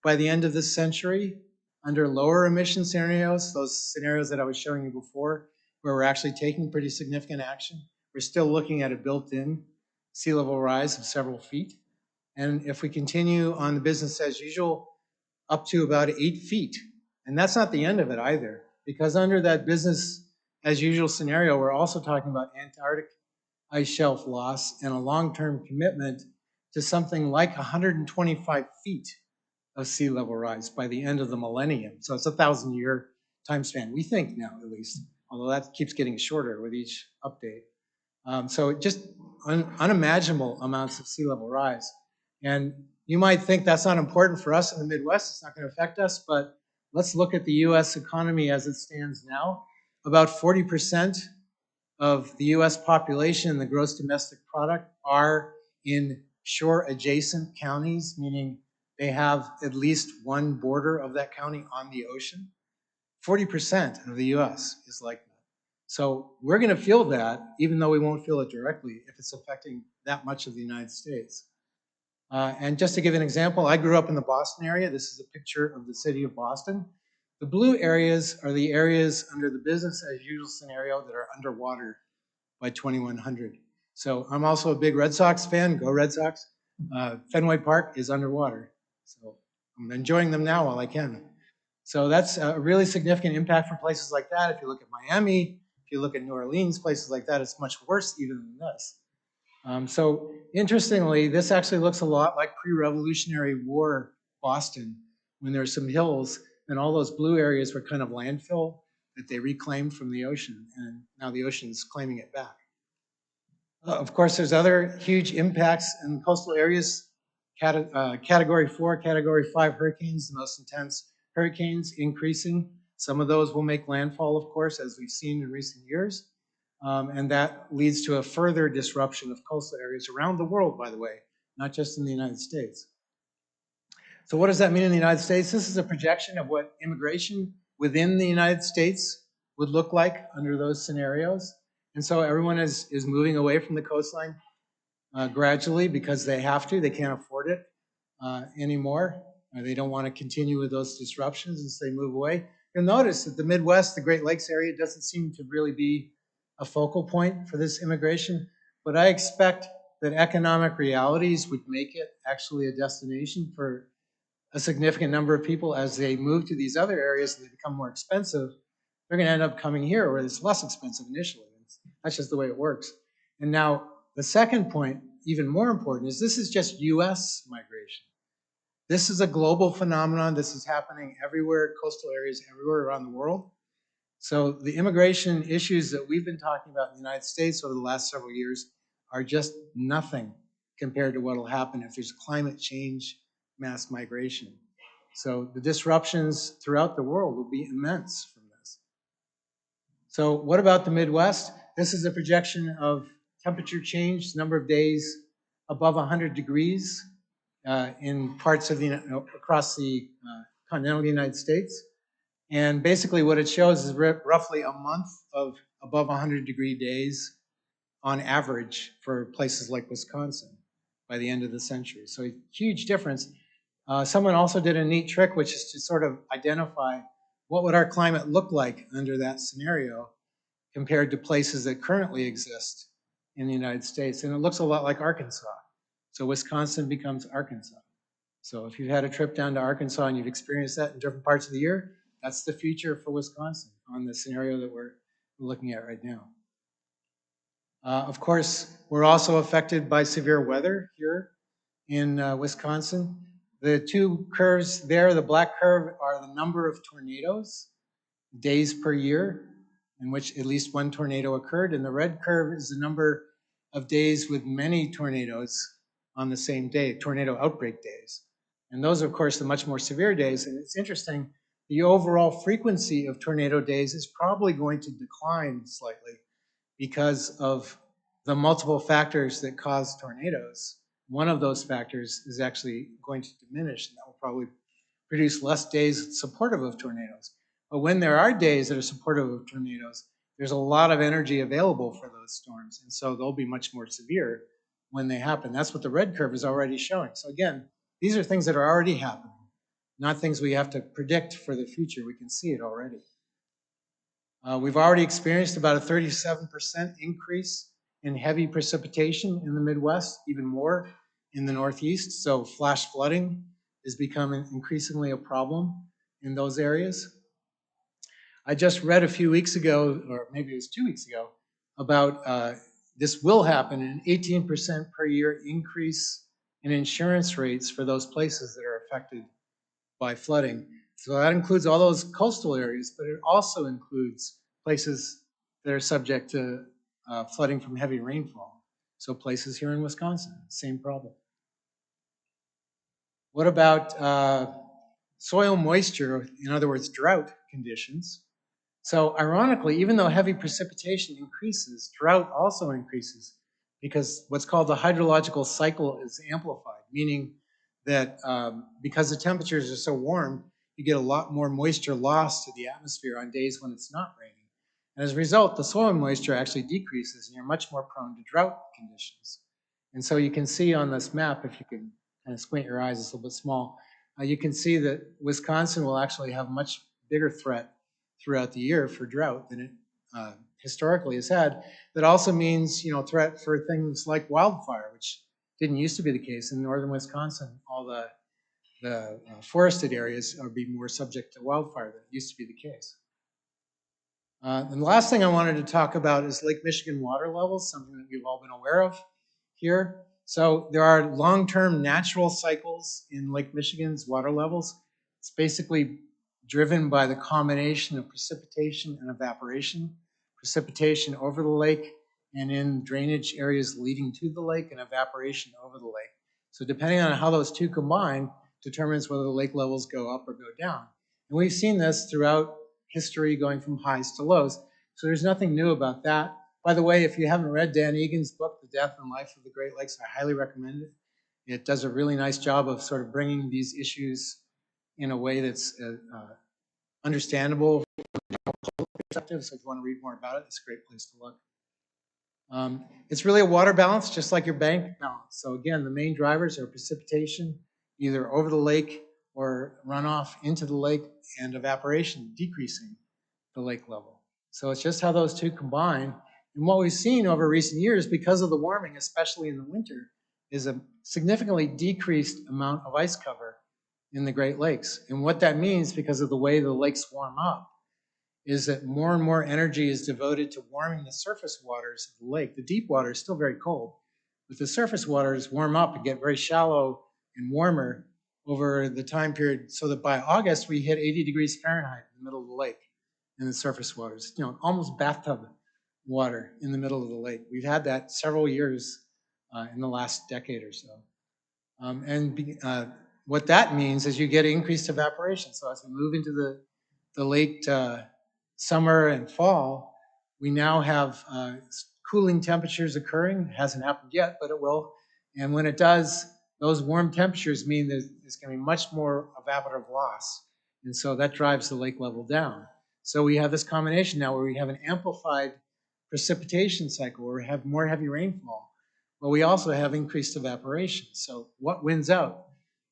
H: by the end of this century under lower emission scenarios, those scenarios that I was showing you before, where we're actually taking pretty significant action. We're still looking at a built-in sea level rise of several feet. And if we continue on the business as usual, up to about 8 feet. And that's not the end of it either, because under that business as usual scenario, we're also talking about Antarctic ice shelf loss and a long-term commitment to something like 125 feet of sea level rise by the end of the millennium. So it's a 1,000-year time span, we think now at least, although that keeps getting shorter with each update. So just unimaginable amounts of sea level rise. And you might think that's not important for us in the Midwest, it's not going to affect us, but let's look at the US economy as it stands now. About 40% of the US population, the gross domestic product, are in shore adjacent counties, meaning they have at least one border of that county on the ocean. 40% of the US is like that. So we're going to feel that, even though we won't feel it directly, if it's affecting that much of the United States. And just to give an example, I grew up in the Boston area. This is a picture of the city of Boston. The blue areas are the areas under the business as usual scenario that are underwater by 2100. So I'm also a big Red Sox fan. Go Red Sox. Fenway Park is underwater. So I'm enjoying them now while I can. So that's a really significant impact for places like that. If you look at Miami, if you look at New Orleans, places like that, it's much worse even than this. So interestingly, this actually looks a lot like pre-Revolutionary War Boston, when there were some hills and all those blue areas were kind of landfill that they reclaimed from the ocean, and now the ocean's claiming it back. Of course, there's other huge impacts in coastal areas. Category 4, Category 5 hurricanes, the most intense hurricanes increasing. Some of those will make landfall, of course, as we've seen in recent years. And that leads to a further disruption of coastal areas around the world, by the way, not just in the United States. So what does that mean in the United States? This is a projection of what immigration within the United States would look like under those scenarios. And so everyone is moving away from the coastline. gradually because they have to. They can't afford it anymore. They don't want to continue with those disruptions as they move away. You'll notice that the Midwest, the Great Lakes area, doesn't seem to really be a focal point for this immigration, but I expect that economic realities would make it actually a destination for a significant number of people as they move to these other areas and they become more expensive. They're going to end up coming here where it's less expensive initially. That's just the way it works. And now the second point, even more important, is this is just US migration. This is a global phenomenon. This is happening everywhere, coastal areas everywhere around the world. So the immigration issues that we've been talking about in the United States over the last several years are just nothing compared to what will happen if there's climate change, mass migration. So the disruptions throughout the world will be immense from this. So what about the Midwest? This is a projection of temperature change, number of days above 100 degrees in parts of the, across the continental United States. And basically what it shows is roughly a month of above 100-degree days on average for places like Wisconsin by the end of the century. So a huge difference. Someone also did a neat trick, which is to sort of identify what would our climate look like under that scenario compared to places that currently exist in the United States. And it looks a lot like Arkansas. So Wisconsin becomes Arkansas. So if you've had a trip down to Arkansas and you've experienced that in different parts of the year, that's the future for Wisconsin on the scenario that we're looking at right now. Of course, we're also affected by severe weather here in Wisconsin. The two curves there, the black curve, are the number of tornadoes, days per year, in which at least one tornado occurred. And the red curve is the number of days with many tornadoes on the same day, tornado outbreak days. And those are, of course, the much more severe days. And it's interesting, the overall frequency of tornado days is probably going to decline slightly because of the multiple factors that cause tornadoes. One of those factors is actually going to diminish, and that will probably produce less days supportive of tornadoes. But when there are days that are supportive of tornadoes, there's a lot of energy available for those storms, and so they'll be much more severe when they happen. That's what the red curve is already showing. So again, these are things that are already happening, not things we have to predict for the future. We can see it already. We've already experienced about a 37% increase in heavy precipitation in the Midwest, even more in the Northeast. So flash flooding is becoming increasingly a problem in those areas. I just read a few weeks ago, or maybe it was 2 weeks ago, about this will happen, an 18% per year increase in insurance rates for those places that are affected by flooding. So that includes all those coastal areas, but it also includes places that are subject to flooding from heavy rainfall. So places here in Wisconsin, same problem. What about soil moisture, in other words, drought conditions? So ironically, even though heavy precipitation increases, drought also increases because what's called the hydrological cycle is amplified, meaning that because the temperatures are so warm, you get a lot more moisture lost to the atmosphere on days when it's not raining. And as a result, the soil moisture actually decreases and you're much more prone to drought conditions. And so you can see on this map, if you can kind of squint your eyes, it's a little bit small, you can see that Wisconsin will actually have a much bigger threat throughout the year for drought than it historically has had. That also means, you know, threat for things like wildfire, which didn't used to be the case in northern Wisconsin. All the forested areas are being more subject to wildfire than it used to be the case. And the last thing I wanted to talk about is Lake Michigan water levels, something that we've all been aware of here. So there are long-term natural cycles in Lake Michigan's water levels. It's basically driven by the combination of precipitation and evaporation. Precipitation over the lake and in drainage areas leading to the lake, and evaporation over the lake. So depending on how those two combine determines whether the lake levels go up or go down. And we've seen this throughout history, going from highs to lows. So there's nothing new about that. By the way, if you haven't read Dan Egan's book, The Death and Life of the Great Lakes, I highly recommend it. It does a really nice job of sort of bringing these issues in a way that's understandable from a perspective. So if you want to read more about it, it's a great place to look. It's really a water balance, just like your bank balance. So again, the main drivers are precipitation, either over the lake or runoff into the lake, and evaporation, decreasing the lake level. So it's just how those two combine. And what we've seen over recent years, because of the warming, especially in the winter, is a significantly decreased amount of ice cover in the Great Lakes. And what that means, because of the way the lakes warm up, is that more and more energy is devoted to warming the surface waters of the lake. The deep water is still very cold, but the surface waters warm up and get very shallow and warmer over the time period, so that by August we hit 80 degrees Fahrenheit in the middle of the lake in the surface waters. You know, almost bathtub water in the middle of the lake. We've had that several years in the last decade or so. What that means is you get increased evaporation. So as we move into the late summer and fall, we now have cooling temperatures occurring. It hasn't happened yet, but it will. And when it does, those warm temperatures mean there's going to be much more evaporative loss. And so that drives the lake level down. So we have this combination now where we have an amplified precipitation cycle, where we have more heavy rainfall, but we also have increased evaporation. So what wins out?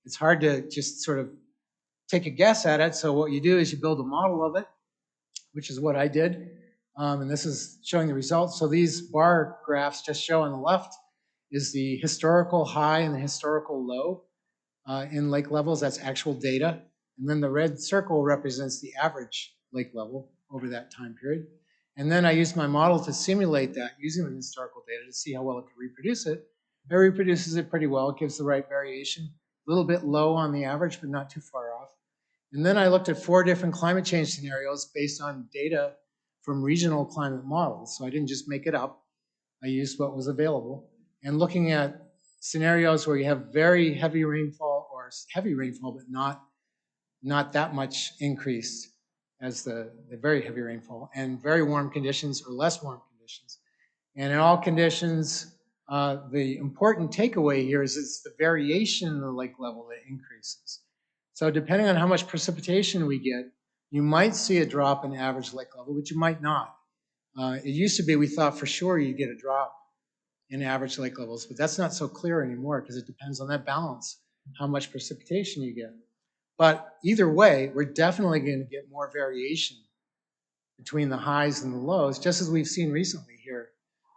H: It's hard to just sort of take a guess at it. So what you do is you build a model of it, which is what I did. And this is showing the results. So these bar graphs just show on the left is the historical high and the historical low in lake levels. That's actual data. And then the red circle represents the average lake level over that time period. And then I used my model to simulate that using the historical data to see how well it could reproduce it. It reproduces it pretty well. It gives the right variation. A little bit low on the average, but not too far off. And then I looked at 4 different climate change scenarios based on data from regional climate models. So I didn't just make it up. I used what was available. And looking at scenarios where you have very heavy rainfall or heavy rainfall, but not that much increase as the very heavy rainfall, and very warm conditions or less warm conditions. And in all conditions, the important takeaway here is it's the variation in the lake level that increases. So depending on how much precipitation we get, you might see a drop in average lake level, but you might not. It used to be we thought for sure you'd get a drop in average lake levels, but that's not so clear anymore because it depends on that balance, how much precipitation you get. But either way, we're definitely going to get more variation between the highs and the lows, just as we've seen recently here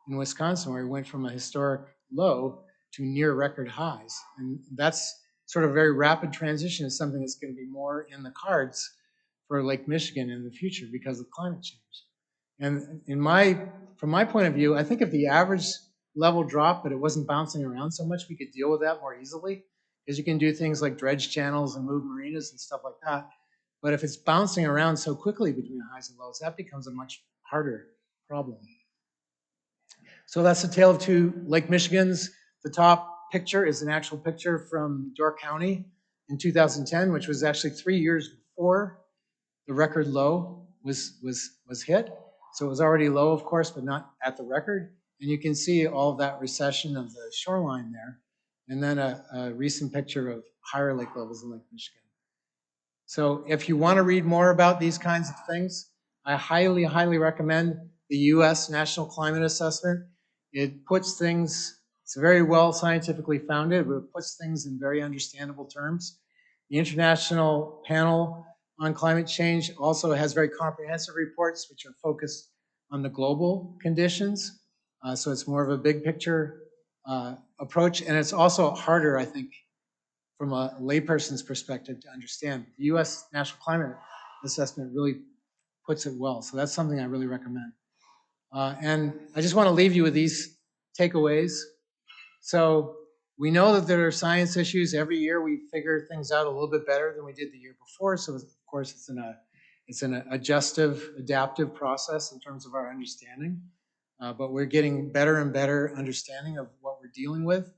H: in Wisconsin, where we went from a historic low to near record highs. And that's sort of a very rapid transition is something that's going to be more in the cards for Lake Michigan in the future because of climate change. And from my point of view, I think if the average level dropped, but it wasn't bouncing around so much, we could deal with that more easily, because you can do things like dredge channels and move marinas and stuff like that. But if it's bouncing around so quickly between highs and lows, that becomes a much harder problem. So that's the tale of 2 Lake Michigans. The top picture is an actual picture from Door County in 2010, which was actually 3 years before the record low was hit. So it was already low, of course, but not at the record. And you can see all of that recession of the shoreline there. And then a recent picture of higher lake levels in Lake Michigan. So if you want to read more about these kinds of things, I highly, highly recommend the U.S. National Climate Assessment. It puts things, it's very well scientifically founded, but it puts things in very understandable terms. The International Panel on Climate Change also has very comprehensive reports which are focused on the global conditions. So it's more of a big picture approach, and it's also harder, I think, from a layperson's perspective to understand. The U.S. National Climate Assessment really puts it well, so that's something I really recommend. And I just want to leave you with these takeaways. So we know that there are science issues. Every year we figure things out a little bit better than we did the year before. So of course it's an adaptive process in terms of our understanding. But we're getting better and better understanding of what we're dealing with.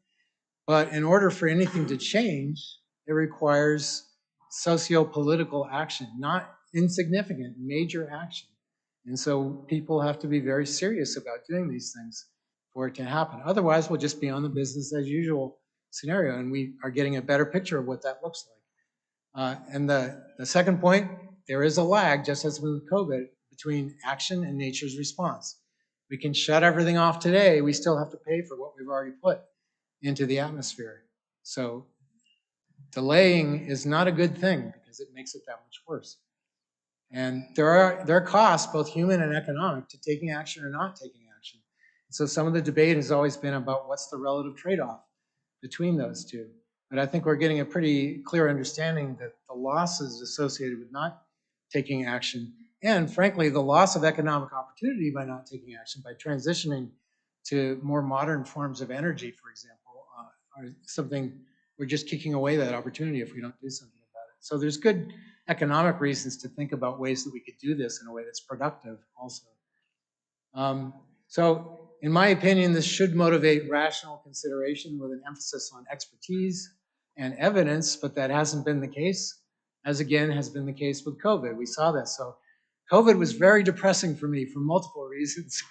H: But in order for anything to change, it requires socio-political action, not insignificant, major action. And so people have to be very serious about doing these things for it to happen. Otherwise, we'll just be on the business as usual scenario, and we are getting a better picture of what that looks like. And the second point, there is a lag, just as with COVID, between action and nature's response. We can shut everything off today. We still have to pay for what we've already put into the atmosphere. So delaying is not a good thing because it makes it that much worse. And there are costs, both human and economic, to taking action or not taking action. So some of the debate has always been about what's the relative trade-off between those two. But I think we're getting a pretty clear understanding that the losses associated with not taking action, and frankly, the loss of economic opportunity by not taking action, by transitioning to more modern forms of energy, for example, are something we're just kicking away that opportunity if we don't do something about it. So there's good economic reasons to think about ways that we could do this in a way that's productive also. So in my opinion, this should motivate rational consideration with an emphasis on expertise and evidence, but that hasn't been the case, as again has been the case with COVID. We saw this. So COVID was very depressing for me for multiple reasons.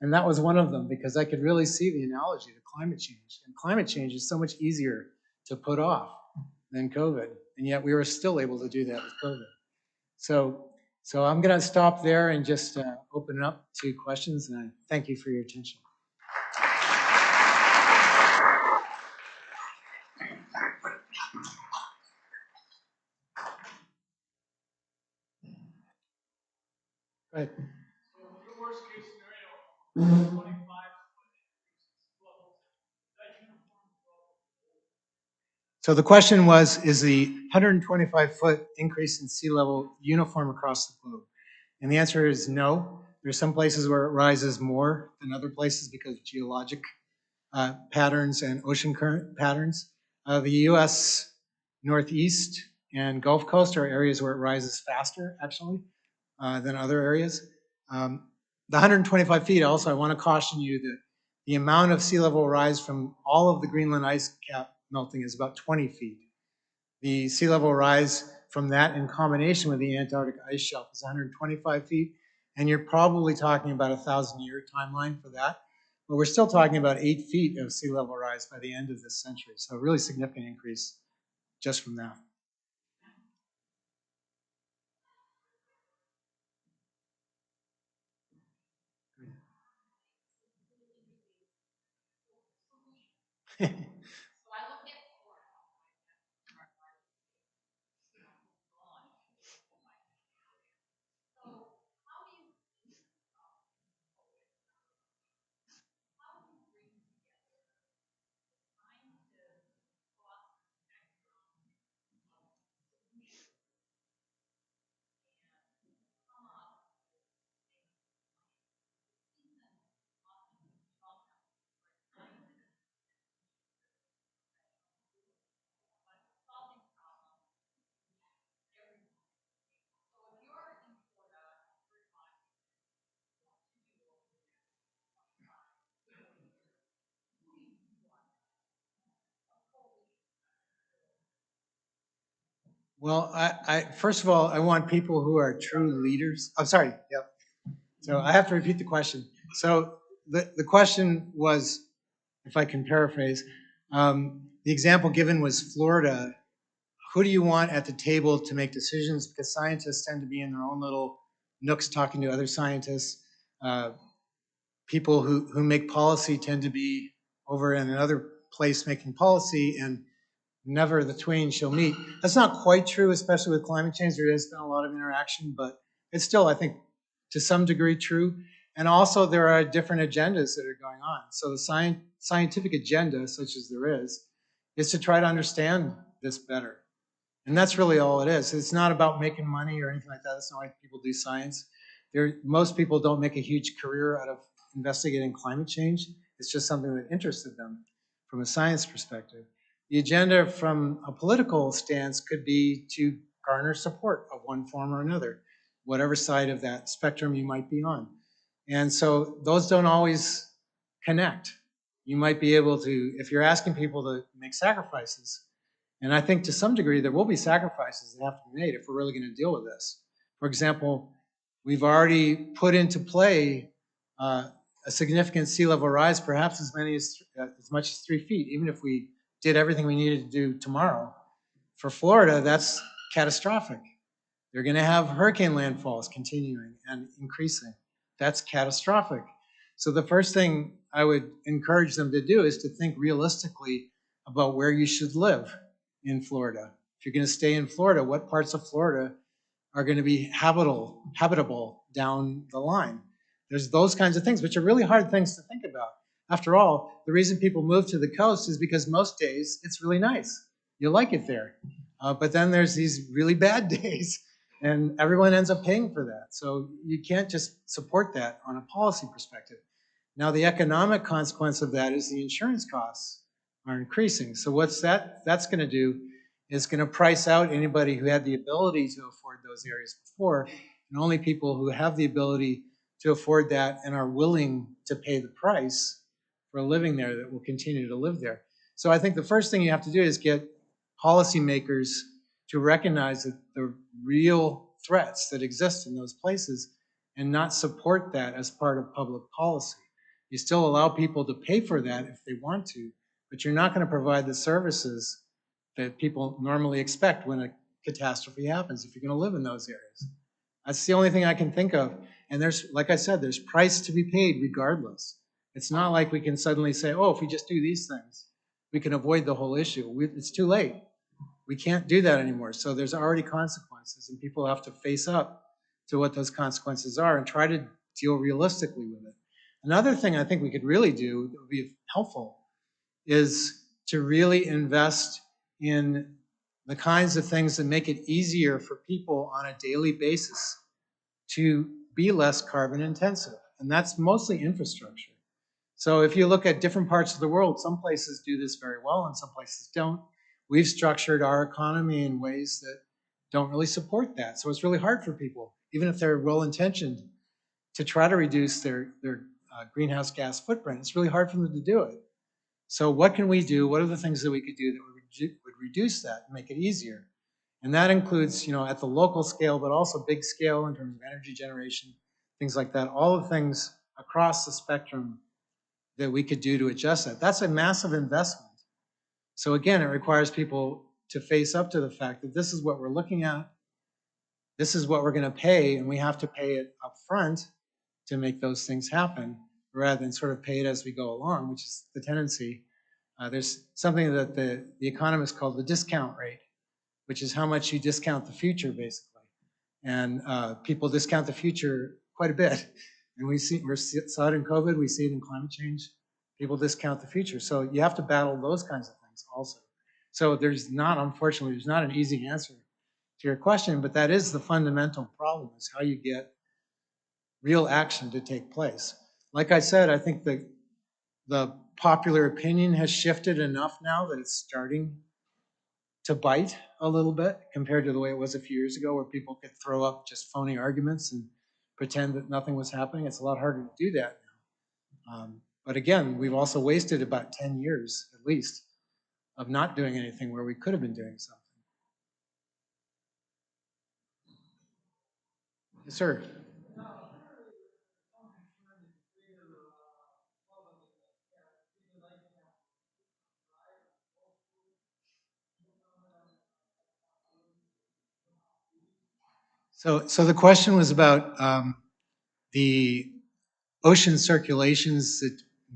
H: And that was one of them, because I could really see the analogy to climate change. And climate change is so much easier to put off than COVID. And yet we were still able to do that with COVID. So I'm going to stop there and just open it up to questions. And I thank you for your attention. Go ahead. So the question was, is the 125-foot increase in sea level uniform across the globe? And the answer is no. There's some places where it rises more than other places because of geologic patterns and ocean current patterns. The U.S. Northeast and Gulf Coast are areas where it rises faster, actually, than other areas. The 125 feet, also, I want to caution you that the amount of sea level rise from all of the Greenland ice cap melting is about 20 feet. The sea level rise from that in combination with the Antarctic ice shelf is 125 feet, and you're probably talking about a 1,000-year timeline for that. But we're still talking about 8 feet of sea level rise by the end of this century. So a really significant increase just from that. Well, first of all, I want people who are true leaders. I'm sorry. Yep. So I have to repeat the question. So the question was, if I can paraphrase, the example given was Florida. Who do you want at the table to make decisions? Because scientists tend to be in their own little nooks talking to other scientists. People who make policy tend to be over in another place making policy, and never the twain shall meet. That's not quite true, especially with climate change. There has been a lot of interaction, but it's still, I think, to some degree true. And also there are different agendas that are going on. So the scientific agenda, such as there is to try to understand this better. And that's really all it is. It's not about making money or anything like that. That's not why people do science. Most people don't make a huge career out of investigating climate change. It's just something that interested them from a science perspective. The agenda from a political stance could be to garner support of one form or another, whatever side of that spectrum you might be on. And so those don't always connect. You might be able to, if you're asking people to make sacrifices, and I think to some degree there will be sacrifices that have to be made if we're really going to deal with this. For example, we've already put into play a significant sea level rise, perhaps as much as 3 feet, even if we did everything we needed to do tomorrow. For Florida, that's catastrophic. They're going to have hurricane landfalls continuing and increasing. That's catastrophic. So the first thing I would encourage them to do is to think realistically about where you should live in Florida. If you're going to stay in Florida, what parts of Florida are going to be habitable down the line? There's those kinds of things, which are really hard things to think about. After all, the reason people move to the coast is because most days it's really nice. You like it there. But then there's these really bad days, and everyone ends up paying for that. So you can't just support that on a policy perspective. Now, the economic consequence of that is the insurance costs are increasing. So what's that's going to do is going to price out anybody who had the ability to afford those areas before, and only people who have the ability to afford that and are willing to pay the price for living there that will continue to live there. So I think the first thing you have to do is get policymakers to recognize that the real threats that exist in those places and not support that as part of public policy. You still allow people to pay for that if they want to, but you're not going to provide the services that people normally expect when a catastrophe happens if you're going to live in those areas. That's the only thing I can think of. And there's, like I said, there's price to be paid regardless. It's not like we can suddenly say, oh, if we just do these things, we can avoid the whole issue. It's too late. We can't do that anymore. So there's already consequences, and people have to face up to what those consequences are and try to deal realistically with it. Another thing I think we could really do that would be helpful is to really invest in the kinds of things that make it easier for people on a daily basis to be less carbon intensive. And that's mostly infrastructure. So if you look at different parts of the world, some places do this very well and some places don't. We've structured our economy in ways that don't really support that. So it's really hard for people, even if they're well-intentioned, to try to reduce their greenhouse gas footprint. It's really hard for them to do it. So what can we do? What are the things that we could do that would reduce that and make it easier? And that includes, at the local scale, but also big scale in terms of energy generation, things like that, all the things across the spectrum that we could do to adjust that. That's a massive investment. So again, it requires people to face up to the fact that this is what we're looking at, this is what we're going to pay, and we have to pay it up front to make those things happen, rather than sort of pay it as we go along, which is the tendency. There's something that the economists call the discount rate, which is how much you discount the future, basically. And people discount the future quite a bit. And we saw it in COVID, we see it in climate change. People discount the future. So you have to battle those kinds of things also. So unfortunately, there's not an easy answer to your question, but that is the fundamental problem, is how you get real action to take place. Like I said, I think the popular opinion has shifted enough now that it's starting to bite a little bit compared to the way it was a few years ago, where people could throw up just phony arguments and pretend that nothing was happening. It's a lot harder to do that now. But again, we've also wasted about 10 years at least of not doing anything where we could have been doing something. Yes, sir. So the question was about the ocean circulations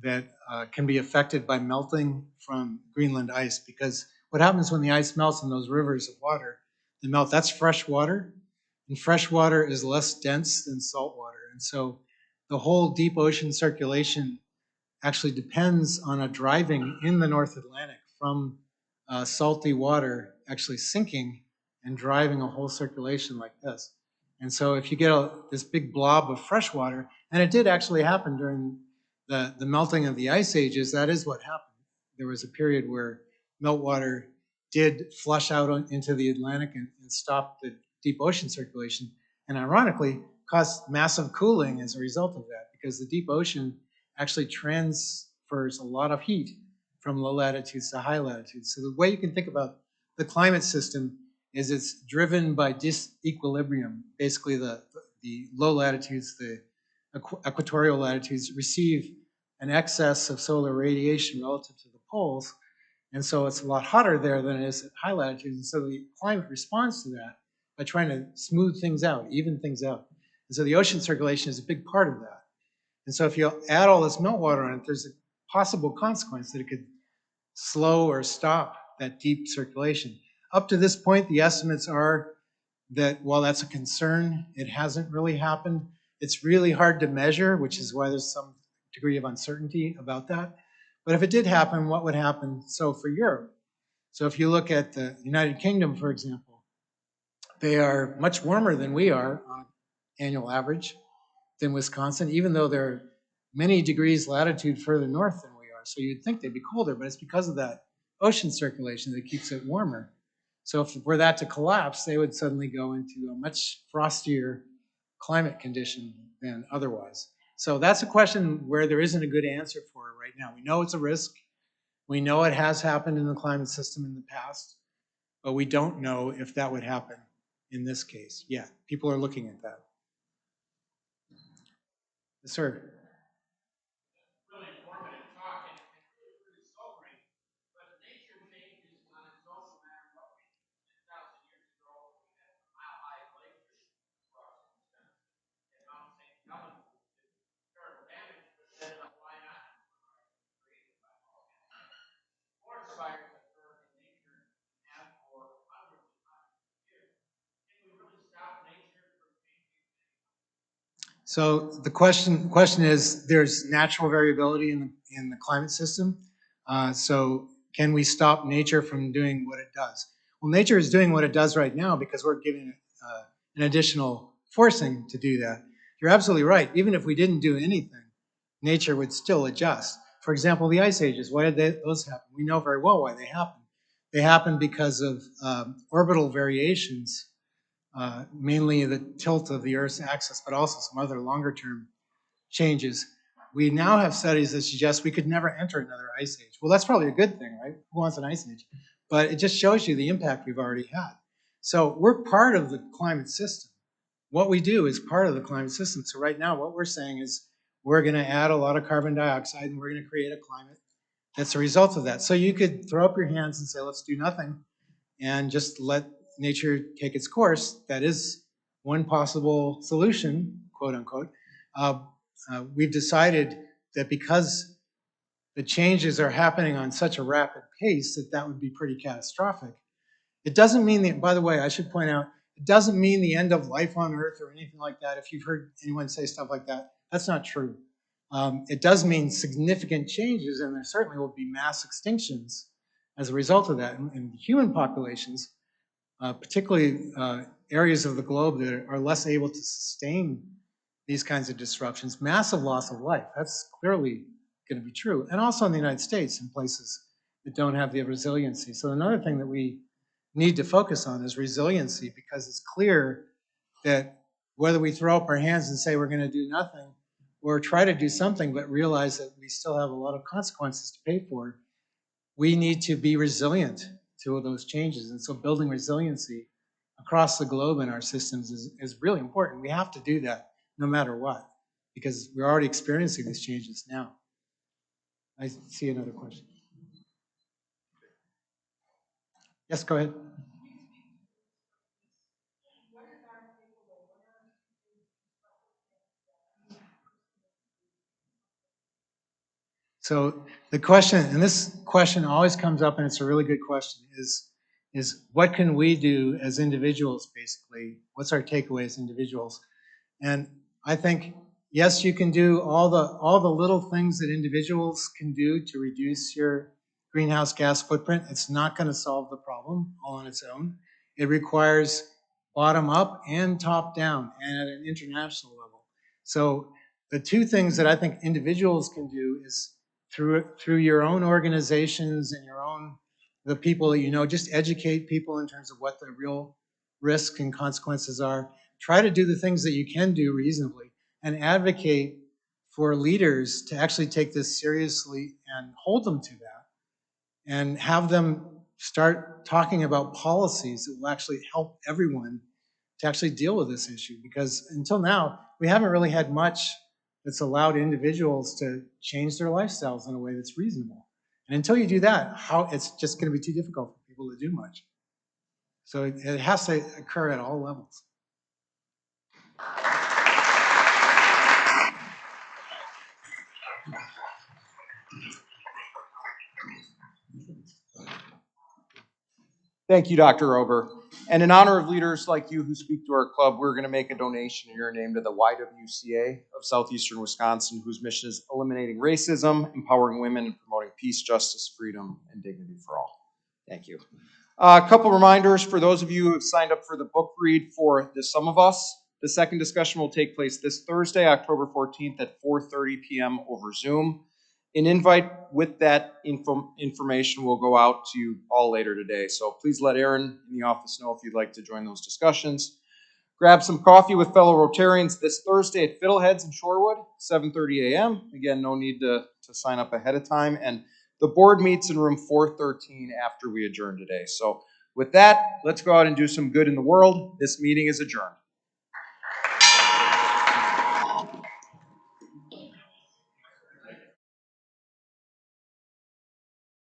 H: that can be affected by melting from Greenland ice, because what happens when the ice melts in those rivers of water, they melt, that's fresh water, and fresh water is less dense than salt water. And so the whole deep ocean circulation actually depends on a driving in the North Atlantic from salty water actually sinking and driving a whole circulation like this. And so if you get this big blob of fresh water, and it did actually happen during the melting of the ice ages, that is what happened. There was a period where meltwater did flush out into the Atlantic and stop the deep ocean circulation, and ironically caused massive cooling as a result of that, because the deep ocean actually transfers a lot of heat from low latitudes to high latitudes. So the way you can think about the climate system is it's driven by disequilibrium. Basically, the low latitudes, the equatorial latitudes, receive an excess of solar radiation relative to the poles, and so it's a lot hotter there than it is at high latitudes. And so the climate responds to that by trying to smooth things out, even things out. And so the ocean circulation is a big part of that. And so if you add all this meltwater on it, there's a possible consequence that it could slow or stop that deep circulation. Up to this point, the estimates are that while that's a concern, it hasn't really happened. It's really hard to measure, which is why there's some degree of uncertainty about that. But if it did happen, what would happen? So for Europe, so if you look at the United Kingdom, for example, they are much warmer than we are on annual average than Wisconsin, even though they're many degrees latitude further north than we are. So you'd think they'd be colder, but it's because of that ocean circulation that keeps it warmer. So if were that to collapse, they would suddenly go into a much frostier climate condition than otherwise. So that's a question where there isn't a good answer for it right now. We know it's a risk. We know it has happened in the climate system in the past, but we don't know if that would happen in this case yet. People are looking at that. Yes, sir.
I: Really informative talk, and it's really sobering. But nature changes on its own no matter what we do. 10,000 years ago, we had mile-high glaciers across Wisconsin, and Mount St. Helens did terrible damage, but then why not? Created by volcanoes. Forest fires occur in nature and for hundreds and hundreds of years. Can we really stop nature from changing?
H: So the question is, there's natural variability in the climate system. So can we stop nature from doing what it does? Well, nature is doing what it does right now because we're giving it an additional forcing to do that. You're absolutely right. Even if we didn't do anything, nature would still adjust. For example, the ice ages, why did those happen? We know very well why they happened. They happened because of orbital variations, mainly the tilt of the Earth's axis, but also some other longer-term changes. We now have studies that suggest we could never enter another ice age. Well, that's probably a good thing, right? Who wants an ice age? But it just shows you the impact we've already had. So we're part of the climate system. What we do is part of the climate system. So right now, what we're saying is we're going to add a lot of carbon dioxide and we're going to create a climate that's a result of that. So you could throw up your hands and say, let's do nothing and just let nature take its course. That is one possible solution, quote unquote. We've decided that because the changes are happening on such a rapid pace that that would be pretty catastrophic. It doesn't mean that, by the way, I should point out, it doesn't mean the end of life on Earth or anything like that. If you've heard anyone say stuff like that, that's not true. It does mean significant changes, and there certainly will be mass extinctions as a result of that. In human populations, particularly areas of the globe that are less able to sustain these kinds of disruptions, massive loss of life. That's clearly going to be true. And also in the United States, in places that don't have the resiliency. So another thing that we need to focus on is resiliency, because it's clear that whether we throw up our hands and say we're going to do nothing or try to do something but realize that we still have a lot of consequences to pay for, we need to be resilient to those changes. And so building resiliency across the globe in our systems is really important. We have to do that no matter what, because we're already experiencing these changes now. I see another question. Yes, go ahead. So the question, and this question always comes up, and it's a really good question, is what can we do as individuals, basically? What's our takeaway as individuals? And I think, yes, you can do all the little things that individuals can do to reduce your greenhouse gas footprint. It's not going to solve the problem all on its own. It requires bottom up and top down and at an international level. So the two things that I think individuals can do is through your own organizations and the people that you know, just educate people in terms of what the real risks and consequences are. Try to do the things that you can do reasonably and advocate for leaders to actually take this seriously and hold them to that, and have them start talking about policies that will actually help everyone to actually deal with this issue. Because until now, we haven't really had much that's allowed individuals to change their lifestyles in a way that's reasonable. And until you do that, it's just going to be too difficult for people to do much. So it has to occur at all levels.
A: Thank you, Dr. Roebber. And in honor of leaders like you who speak to our club, we're going to make a donation in your name to the YWCA of Southeastern Wisconsin, whose mission is eliminating racism, empowering women, and promoting peace, justice, freedom, and dignity for all. Thank you. A couple reminders for those of you who have signed up for the book read for The Sum of Us. The second discussion will take place this Thursday, October 14th at 4:30 p.m. over Zoom. An invite with that information will go out to you all later today. So please let Aaron in the office know if you'd like to join those discussions. Grab some coffee with fellow Rotarians this Thursday at Fiddleheads in Shorewood, 7:30 a.m. Again, no need to sign up ahead of time. And the board meets in room 413 after we adjourn today. So with that, let's go out and do some good in the world. This meeting is adjourned.